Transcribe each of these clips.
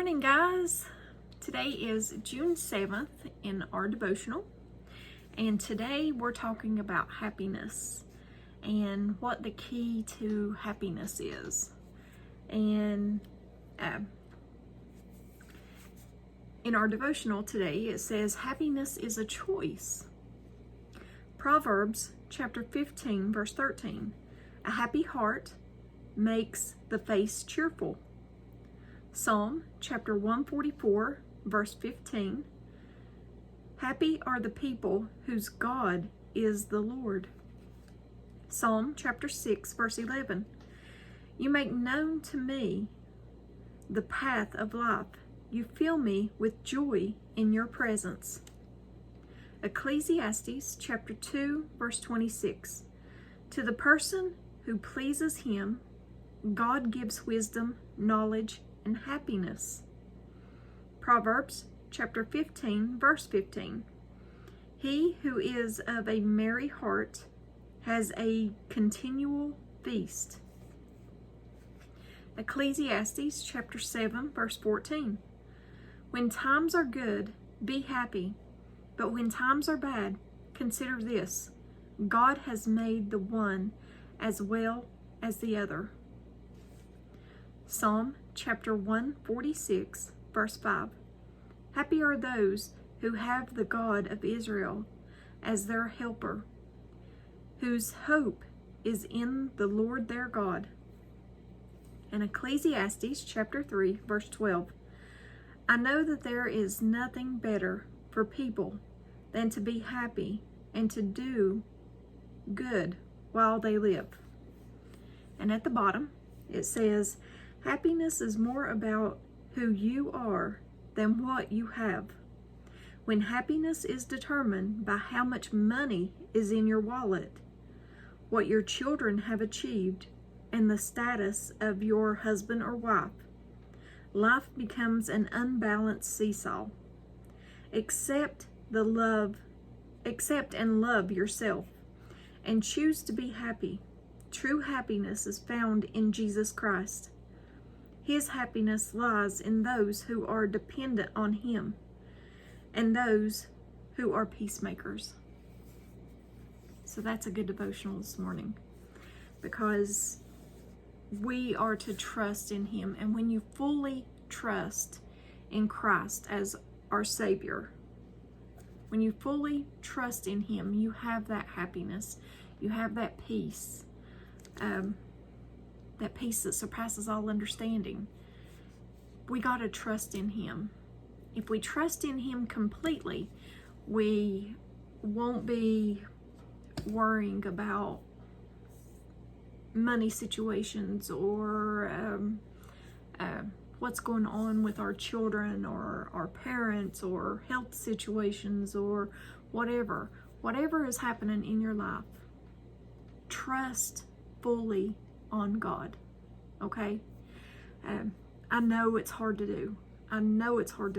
morning, guys. Today is June 7th in our devotional, and today we're talking about happiness and what the key to happiness is. And in our devotional today, it says happiness is a choice. Proverbs chapter 15, verse 13. A happy heart makes the face cheerful. Psalm chapter 144, verse 15. Happy are the people whose God is the Lord. Psalm chapter 6, verse 11. You make known to me the path of life. You fill me with joy in your presence. Ecclesiastes chapter 2, verse 26. To the person who pleases him, God gives wisdom, knowledge, and happiness. Proverbs chapter 15, verse 15. He who is of a merry heart has a continual feast. Ecclesiastes chapter 7, verse 14. When times are good, be happy, but when times are bad, consider this: God has made the one as well as the other. Psalm chapter 146, verse 5. Happy are those who have the God of Israel as their helper, whose hope is in the Lord their God. And Ecclesiastes chapter 3, verse 12. I know that there is nothing better for people than to be happy and to do good while they live. And at the bottom, it says, happiness is more about who you are than what you have. When happiness is determined by how much money is in your wallet, what your children have achieved, and the status of your husband or wife, life becomes an unbalanced seesaw. Accept and love yourself, and choose to be happy. True happiness is found in Jesus Christ. His happiness lies in those who are dependent on Him and those who are peacemakers. So that's a good devotional this morning, because we are to trust in Him. And when you fully trust in Christ as our Savior, when you fully trust in Him, you have that happiness, you have that peace. That peace that surpasses all understanding. We got to trust in Him. If we trust in Him completely, we won't be worrying about money situations or what's going on with our children or our parents or health situations or whatever. Whatever is happening in your life, trust fully on God, okay? I know it's hard to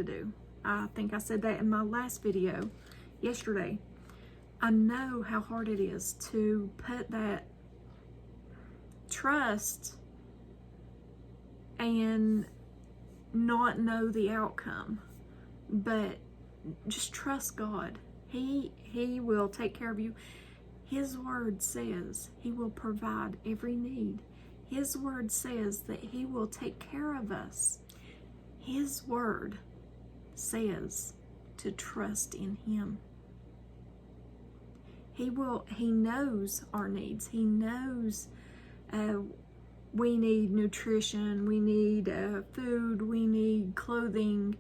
do. I think I said that in my last video yesterday. I know how hard it is to put that trust and not know the outcome, but just trust God. He will take care of you. His word says He will provide every need. His word says that He will take care of us. His word says to trust in Him. He knows our needs. He knows we need nutrition, we need food, we need clothing,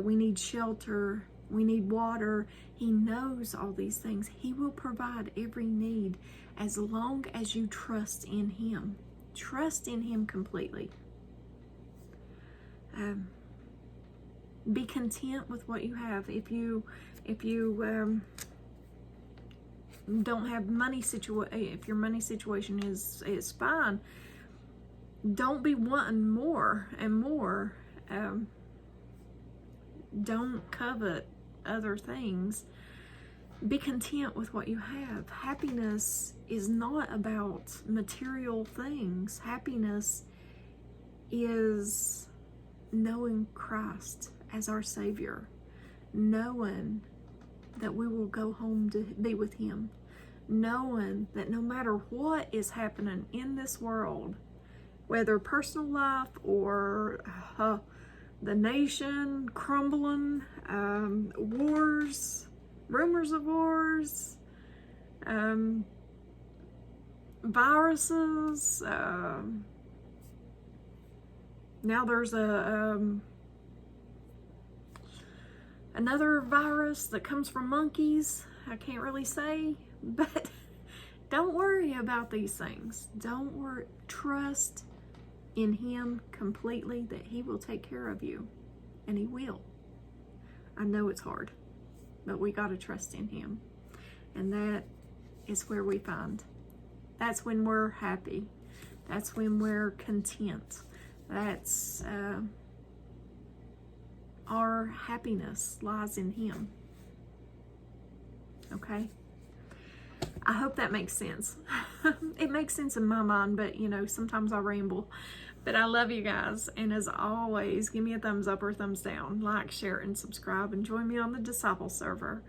we need shelter, we need water. He knows all these things. He will provide every need as long as you trust in Him. Trust in Him completely. Be content with what you have. If you don't have money if your money situation is fine, don't be wanting more and more. Don't covet other things. Be content with what you have. Happiness is not about material things. Happiness is knowing Christ as our Savior, knowing that we will go home to be with Him, knowing that no matter what is happening in this world, whether personal life or the nation crumbling, wars, rumors of wars, viruses, now there's another virus that comes from monkeys. I can't really say, but don't worry about these things. Don't worry. Trust in Him completely that He will take care of you, and He will. I know it's hard, but we got to trust in Him, and that is where we find. That's when we're happy. That's when we're content. That's our happiness lies in Him. Okay? I hope that makes sense. It makes sense in my mind, but sometimes I ramble. But I love you guys, and as always, give me a thumbs up or thumbs down. Like, share, and subscribe, and join me on the Disciple server.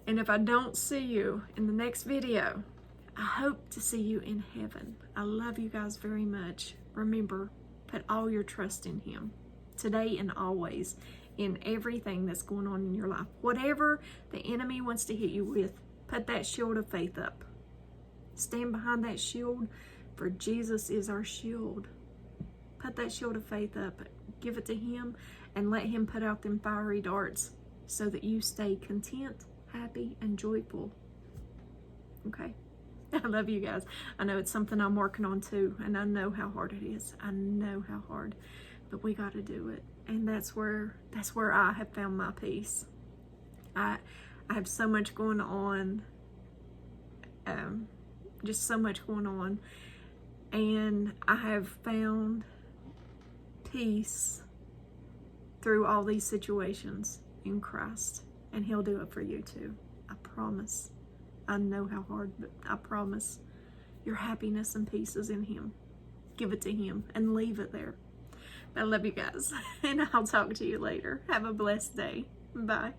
And if I don't see you in the next video, I hope to see you in heaven. I love you guys very much. Remember, put all your trust in Him, today and always, in everything that's going on in your life. Whatever the enemy wants to hit you with, put that shield of faith up. Stand behind that shield, for Jesus is our shield. Put that shield of faith up, give it to Him, and let Him put out them fiery darts so that you stay content, happy, and joyful. Okay? I love you guys. I know it's something I'm working on too, and I know how hard it is. I know how hard, but we got to do it. And that's where I have found my peace. I have so much going on, just so much going on, and I have found peace through all these situations in Christ, and He'll do it for you too. I promise. I know how hard, but I promise your happiness and peace is in Him. Give it to Him and leave it there. I love you guys, and I'll talk to you later. Have a blessed day. Bye.